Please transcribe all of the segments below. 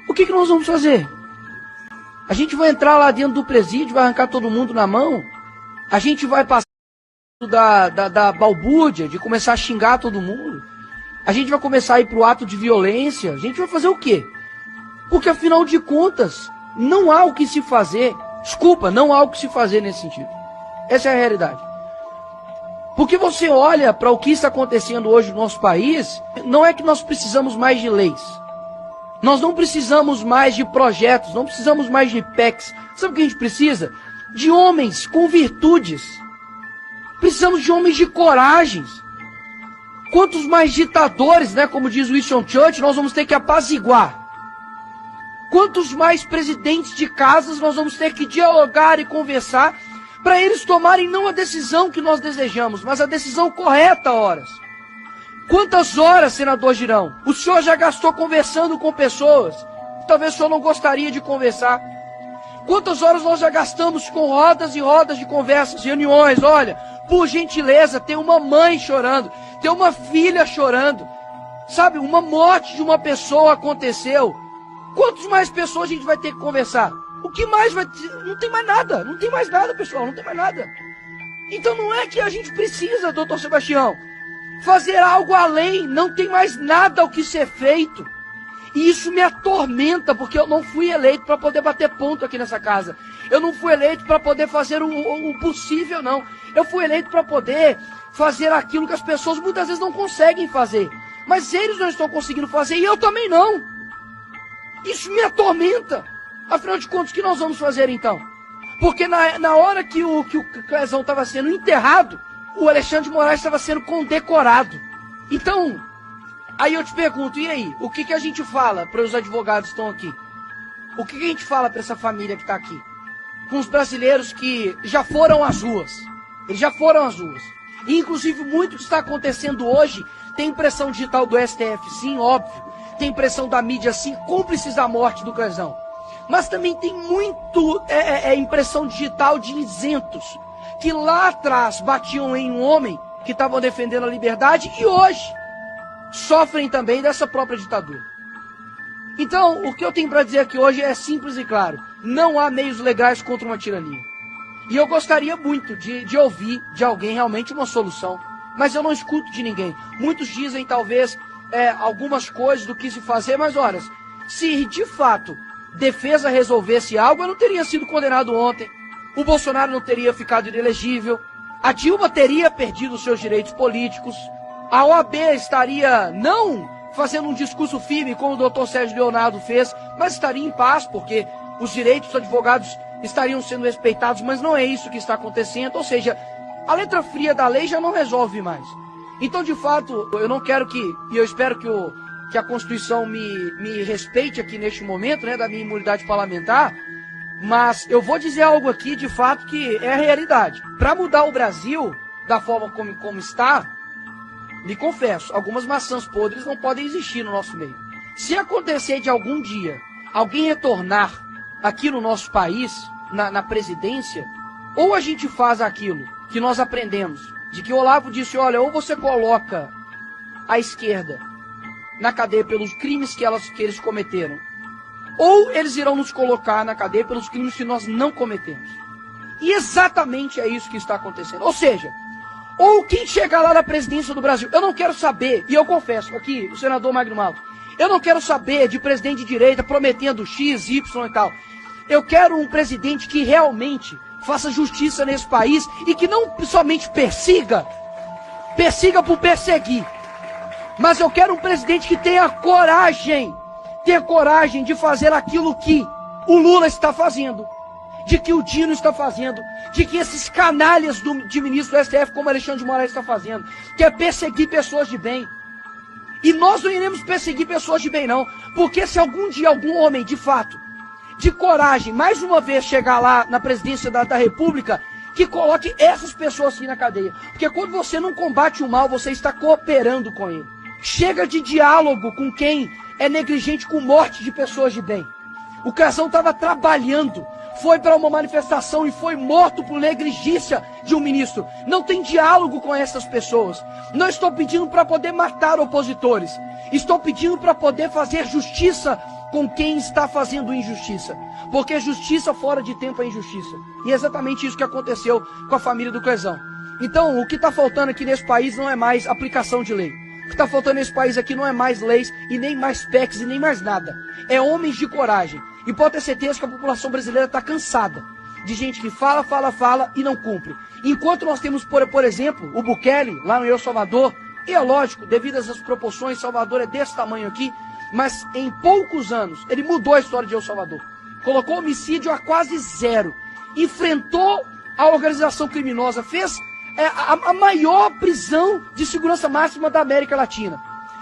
O que nós vamos fazer? A gente vai entrar lá dentro do presídio, vai arrancar todo mundo na mão? A gente vai passar da balbúrdia, de começar a xingar todo mundo? A gente vai começar a ir para o ato de violência? A gente vai fazer o quê? Porque afinal de contas, não há o que se fazer. Desculpa, não há o que se fazer nesse sentido. Essa é a realidade. Porque você olha para o que está acontecendo hoje no nosso país, não é que nós precisamos mais de leis. Nós não precisamos mais de projetos, não precisamos mais de PECs. Sabe o que a gente precisa? De homens com virtudes. Precisamos de homens de coragens. Quantos mais ditadores, né, como diz Winston Churchill, nós vamos ter que apaziguar? Quantos mais presidentes de casas nós vamos ter que dialogar e conversar para eles tomarem não a decisão que nós desejamos, mas a decisão correta, horas? Quantas horas, senador Girão, o senhor já gastou conversando com pessoas que talvez o senhor não gostaria de conversar? Quantas horas nós já gastamos com rodas e rodas de conversas, reuniões? Olha, por gentileza, tem uma mãe chorando, tem uma filha chorando, sabe, uma morte de uma pessoa aconteceu. Quantas mais pessoas a gente vai ter que conversar? O que mais vai ter? Não tem mais nada, não tem mais nada, pessoal, não tem mais nada. Então não é que a gente precisa, doutor Sebastião, fazer algo além, não tem mais nada ao que ser feito. E isso me atormenta, porque eu não fui eleito para poder bater ponto aqui nessa casa. Eu não fui eleito para poder fazer o possível, não. Eu fui eleito para poder fazer aquilo que as pessoas muitas vezes não conseguem fazer. Mas eles não estão conseguindo fazer e eu também não. Isso me atormenta. Afinal de contas, o que nós vamos fazer então? Porque na hora que o Clezão estava sendo enterrado, o Alexandre de Moraes estava sendo condecorado. Então, aí eu te pergunto, e aí? O que a gente fala para os advogados que estão aqui? O que a gente fala para essa família que está aqui? Com os brasileiros que já foram às ruas. Eles já foram às ruas. E inclusive muito que está acontecendo hoje tem impressão digital do STF, sim, óbvio. Tem impressão da mídia, sim, cúmplices da morte do Clezão. Mas também tem muito impressão digital de isentos, que lá atrás batiam em um homem que estavam defendendo a liberdade e hoje sofrem também dessa própria ditadura. Então, o que eu tenho para dizer aqui hoje é simples e claro. Não há meios legais contra uma tirania. E eu gostaria muito de ouvir de alguém realmente uma solução. Mas eu não escuto de ninguém. Muitos dizem talvez algumas coisas do que se fazer, mas olha, se de fato defesa resolvesse algo, eu não teria sido condenado ontem. O Bolsonaro não teria ficado inelegível. A Dilma teria perdido os seus direitos políticos. A OAB estaria não fazendo um discurso firme como o doutor Sérgio Leonardo fez, mas estaria em paz, porque os direitos dos advogados estariam sendo respeitados, mas não é isso que está acontecendo. Ou seja, a letra fria da lei já não resolve mais. Então, de fato, eu não quero e eu espero que a Constituição me respeite aqui neste momento, né, da minha imunidade parlamentar, mas eu vou dizer algo aqui, de fato, que é a realidade. Para mudar o Brasil da forma como está, me confesso, algumas maçãs podres não podem existir no nosso meio. Se acontecer de algum dia alguém retornar aqui no nosso país, na presidência, ou a gente faz aquilo que nós aprendemos, de que o Olavo disse, olha, ou você coloca a esquerda na cadeia pelos crimes que eles cometeram, ou eles irão nos colocar na cadeia pelos crimes que nós não cometemos. E exatamente é isso que está acontecendo. Ou seja, ou quem chegar lá na presidência do Brasil, eu não quero saber, e eu confesso aqui, o senador Magno Malta, eu não quero saber de presidente de direita prometendo X, Y e tal. Eu quero um presidente que realmente faça justiça nesse país e que não somente persiga por perseguir. Mas eu quero um presidente que tenha coragem de fazer aquilo que o Lula está fazendo, de que o Dino está fazendo, de que esses canalhas de ministro do STF, como Alexandre de Moraes está fazendo, que é perseguir pessoas de bem. E nós não iremos perseguir pessoas de bem, não, porque se algum dia algum homem, de fato, de coragem, mais uma vez chegar lá na presidência da República, que coloque essas pessoas aqui na cadeia. Porque quando você não combate o mal, você está cooperando com ele. Chega de diálogo com quem é negligente com morte de pessoas de bem. O Clezão estava trabalhando, foi para uma manifestação e foi morto por negligência de um ministro. Não tem diálogo com essas pessoas. Não estou pedindo para poder matar opositores. Estou pedindo para poder fazer justiça com quem está fazendo injustiça. Porque justiça fora de tempo é injustiça. E é exatamente isso que aconteceu com a família do Quezão. Então, o que está faltando aqui nesse país não é mais aplicação de lei. O que está faltando nesse país aqui não é mais leis e nem mais PECs e nem mais nada. É homens de coragem. E pode ter certeza que a população brasileira está cansada de gente que fala e não cumpre. Enquanto nós temos, por exemplo, o Bukele, lá no El Salvador, e é lógico, devido a essas proporções, Salvador é desse tamanho aqui, mas em poucos anos ele mudou a história de El Salvador. Colocou homicídio a quase zero. Enfrentou a organização criminosa, fez a maior prisão de segurança máxima da América Latina.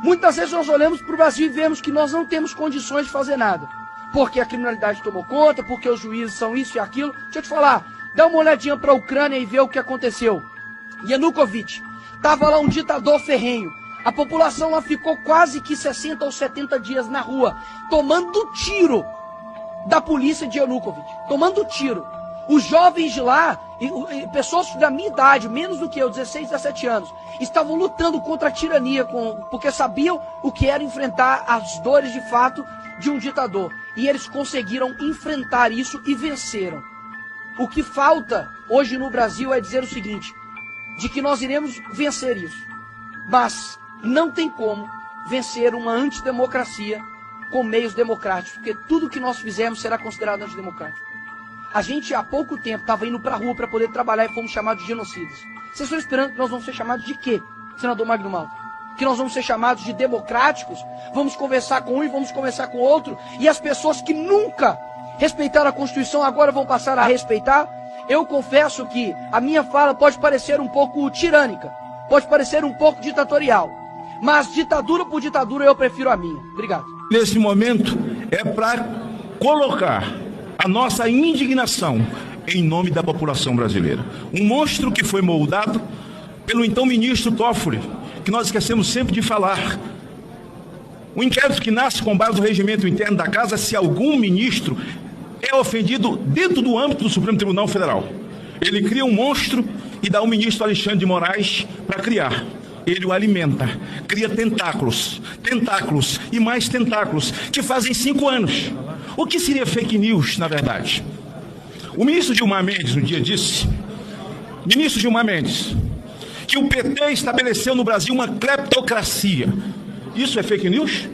Muitas vezes nós olhamos para o Brasil e vemos que nós não temos condições de fazer nada. Porque a criminalidade tomou conta, porque os juízes são isso e aquilo. Deixa eu te falar, dá uma olhadinha para a Ucrânia e vê o que aconteceu. Yanukovych, estava lá um ditador ferrenho. A população lá ficou quase que 60 ou 70 dias na rua, tomando tiro da polícia de Yanukovych. Tomando tiro. Os jovens de lá, pessoas da minha idade, menos do que eu, 16, 17 anos, estavam lutando contra a tirania, porque sabiam o que era enfrentar as dores de fato de um ditador. E eles conseguiram enfrentar isso e venceram. O que falta hoje no Brasil é dizer o seguinte, de que nós iremos vencer isso. Mas não tem como vencer uma antidemocracia com meios democráticos, porque tudo que nós fizermos será considerado antidemocrático. A gente há pouco tempo estava indo para a rua para poder trabalhar e fomos chamados de genocidas. Vocês estão esperando que nós vamos ser chamados de quê, senador Magno Malta? Que nós vamos ser chamados de democráticos? Vamos conversar com um e vamos conversar com o outro? E as pessoas que nunca respeitaram a Constituição agora vão passar a respeitar? Eu confesso que a minha fala pode parecer um pouco tirânica, pode parecer um pouco ditatorial, mas ditadura por ditadura eu prefiro a minha. Obrigado. Nesse momento é para colocar a nossa indignação em nome da população brasileira. Um monstro que foi moldado pelo então ministro Toffoli, que nós esquecemos sempre de falar. Um inquérito que nasce com base no regimento interno da Casa, se algum ministro é ofendido dentro do âmbito do Supremo Tribunal Federal. Ele cria um monstro e dá ao ministro Alexandre de Moraes para criar. Ele o alimenta, cria tentáculos e mais tentáculos, que fazem 5 anos. O que seria fake news, na verdade? O ministro Gilmar Mendes um dia disse, que o PT estabeleceu no Brasil uma cleptocracia. Isso é fake news?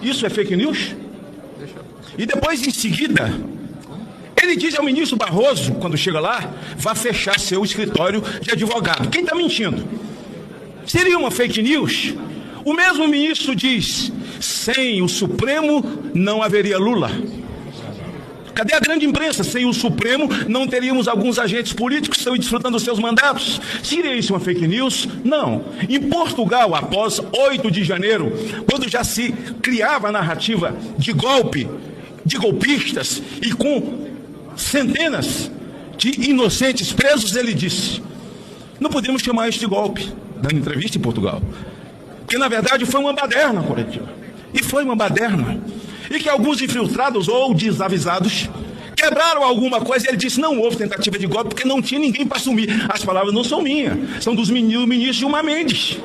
Isso é fake news? E depois, em seguida, ele diz ao ministro Barroso, quando chega lá, vá fechar seu escritório de advogado. Quem está mentindo? Seria uma fake news? O mesmo ministro diz, sem o Supremo não haveria Lula. Cadê a grande imprensa? Sem o Supremo não teríamos alguns agentes políticos que estão desfrutando dos seus mandatos. Seria isso uma fake news? Não. Em Portugal, após 8 de janeiro, quando já se criava a narrativa de golpe, de golpistas e com centenas de inocentes presos, ele disse, não podemos chamar isso de golpe, dando entrevista em Portugal. Que na verdade foi uma baderna coletiva. E foi uma baderna. E que alguns infiltrados ou desavisados quebraram alguma coisa, e ele disse, não houve tentativa de golpe, porque não tinha ninguém para assumir. As palavras não são minhas, são dos ministros Gilmar Mendes.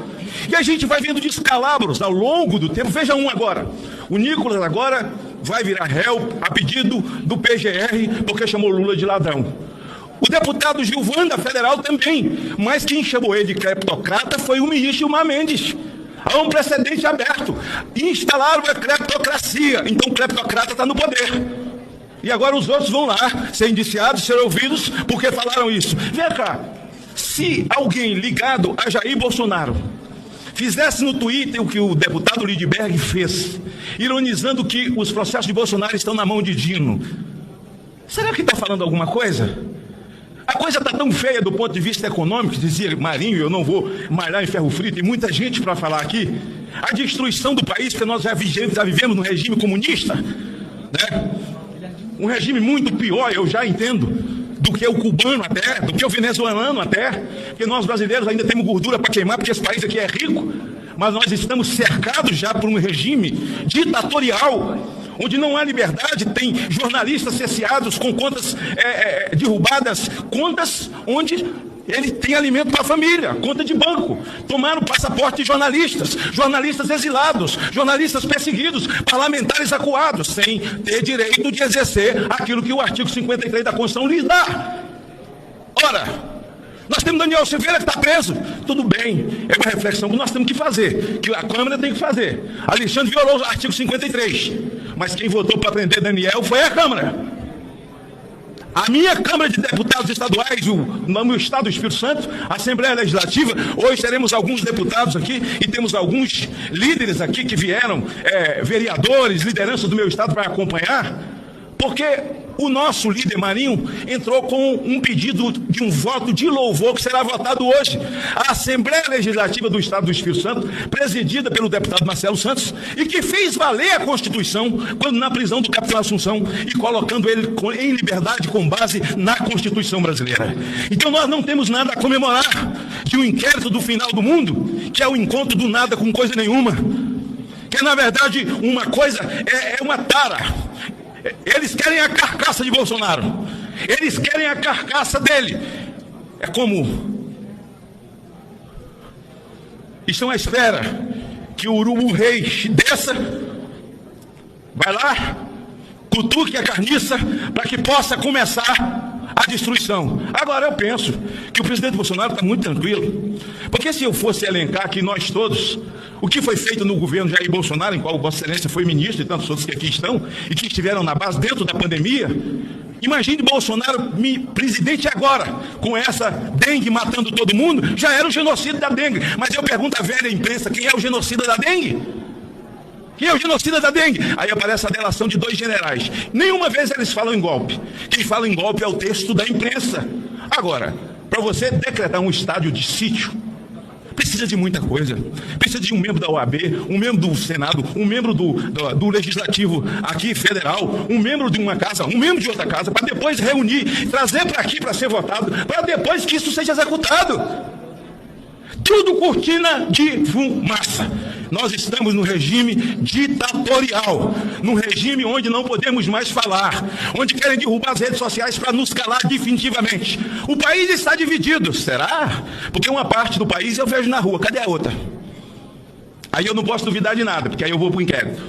E a gente vai vendo descalabros ao longo do tempo. Veja um agora. O Nicolas agora vai virar réu a pedido do PGR, porque chamou Lula de ladrão. O deputado Gilvan da Federal também, mas quem chamou ele de cleptocrata foi o ministro Gilmar Mendes. Há um precedente aberto. Instalaram a cleptocracia. Então o cleptocrata está no poder. E agora os outros vão lá ser indiciados, ser ouvidos, porque falaram isso. Vem cá. Se alguém ligado a Jair Bolsonaro fizesse no Twitter o que o deputado Lidberg fez, ironizando que os processos de Bolsonaro estão na mão de Dino, será que está falando alguma coisa? A coisa está tão feia do ponto de vista econômico, dizia Marinho, eu não vou malhar em ferro frito, tem muita gente para falar aqui, a destruição do país, porque nós já vivemos no regime comunista, né? um regime muito pior, eu já entendo, do que o cubano até, do que o venezuelano até, porque nós brasileiros ainda temos gordura para queimar, porque esse país aqui é rico, mas nós estamos cercados já por um regime ditatorial, onde não há liberdade, tem jornalistas cerceados com contas derrubadas, contas onde ele tem alimento para a família, conta de banco. Tomaram o passaporte de jornalistas, jornalistas exilados, jornalistas perseguidos, parlamentares acuados, sem ter direito de exercer aquilo que o artigo 53 da Constituição lhes dá. Ora, nós temos Daniel Silveira que está preso. Tudo bem, é uma reflexão que nós temos que fazer, que a Câmara tem que fazer. Alexandre violou o artigo 53, mas quem votou para prender Daniel foi a Câmara. A minha Câmara de Deputados Estaduais, no meu estado do Espírito Santo, a Assembleia Legislativa, hoje teremos alguns deputados aqui e temos alguns líderes aqui que vieram, vereadores, lideranças do meu estado para acompanhar, porque o nosso líder Marinho entrou com um pedido de um voto de louvor que será votado hoje. A Assembleia Legislativa do Estado do Espírito Santo, presidida pelo deputado Marcelo Santos, e que fez valer a Constituição quando na prisão do capitão Assunção e colocando ele em liberdade com base na Constituição brasileira. Então nós não temos nada a comemorar de um inquérito do final do mundo, que é o encontro do nada com coisa nenhuma, que na verdade uma coisa é uma tara. Eles querem a carcaça de Bolsonaro. Eles querem a carcaça dele. É como estão à espera que o urubu rei desça, vai lá, cutuque a carniça para que possa começar a destruição. Agora eu penso que o presidente Bolsonaro está muito tranquilo, porque se eu fosse elencar aqui nós todos o que foi feito no governo Jair Bolsonaro, em qual Vossa Excelência foi ministro e tantos outros que aqui estão e que estiveram na base dentro da pandemia, imagine Bolsonaro presidente agora, com essa dengue matando todo mundo, já era o genocida da dengue. Mas eu pergunto à velha imprensa, quem é o genocida da dengue? Quem é o genocida da dengue? Aí aparece a delação de 2 generais. Nenhuma vez eles falam em golpe. Quem fala em golpe é o texto da imprensa. Agora, para você decretar um estádio de sítio, precisa de muita coisa. Precisa de um membro da OAB, um membro do Senado, um membro do Legislativo aqui federal, um membro de uma casa, um membro de outra casa, para depois reunir, trazer para aqui para ser votado, para depois que isso seja executado. Tudo cortina de fumaça. Nós estamos no regime ditatorial, num regime onde não podemos mais falar, onde querem derrubar as redes sociais para nos calar definitivamente. O país está dividido, será? Porque uma parte do país eu vejo na rua, cadê a outra? Aí eu não posso duvidar de nada, porque aí eu vou para o inquérito.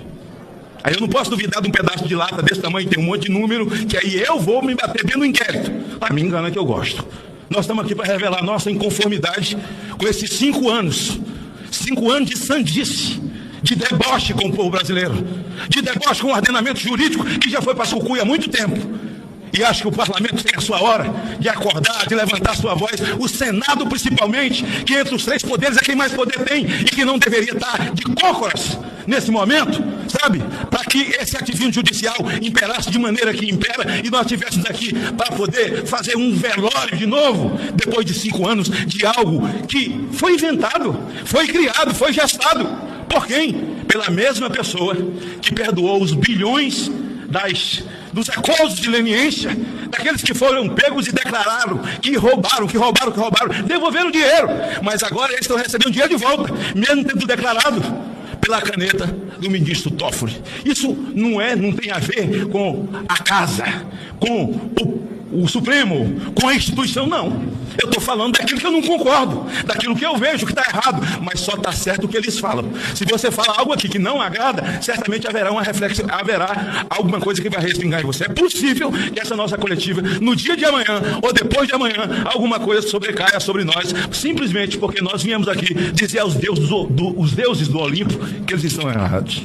Aí eu não posso duvidar de um pedaço de lata desse tamanho, tem um monte de número, que aí eu vou me bater dentro do inquérito. A mim engana que eu gosto. Nós estamos aqui para revelar nossa inconformidade com esses 5 anos. 5 anos de sandice, de deboche com o povo brasileiro, de deboche com o ordenamento jurídico que já foi para sucuia há muito tempo. E acho que o parlamento tem a sua hora de acordar, de levantar sua voz. O Senado, principalmente, que entre os 3 poderes é quem mais poder tem e que não deveria estar de cócoras nesse momento, sabe? Para que esse ativismo judicial imperasse de maneira que impera e nós tivéssemos aqui para poder fazer um velório de novo, depois de 5 anos de algo que foi inventado, foi criado, foi gestado. Por quem? Pela mesma pessoa que perdoou os bilhões dos acordos de leniência, daqueles que foram pegos e declararam que roubaram, devolveram dinheiro, mas agora eles estão recebendo dinheiro de volta, mesmo tendo declarado pela caneta do ministro Toffoli. Isso não tem a ver com a casa, com o Supremo, com a instituição, não. Eu estou falando daquilo que eu não concordo, daquilo que eu vejo que está errado, mas só está certo o que eles falam. Se você fala algo aqui que não agrada, certamente haverá uma reflexão, haverá alguma coisa que vai respingar em você. É possível que essa nossa coletiva, no dia de amanhã ou depois de amanhã, alguma coisa sobrecaia sobre nós, simplesmente porque nós viemos aqui dizer aos deuses do Olimpo que eles estão errados.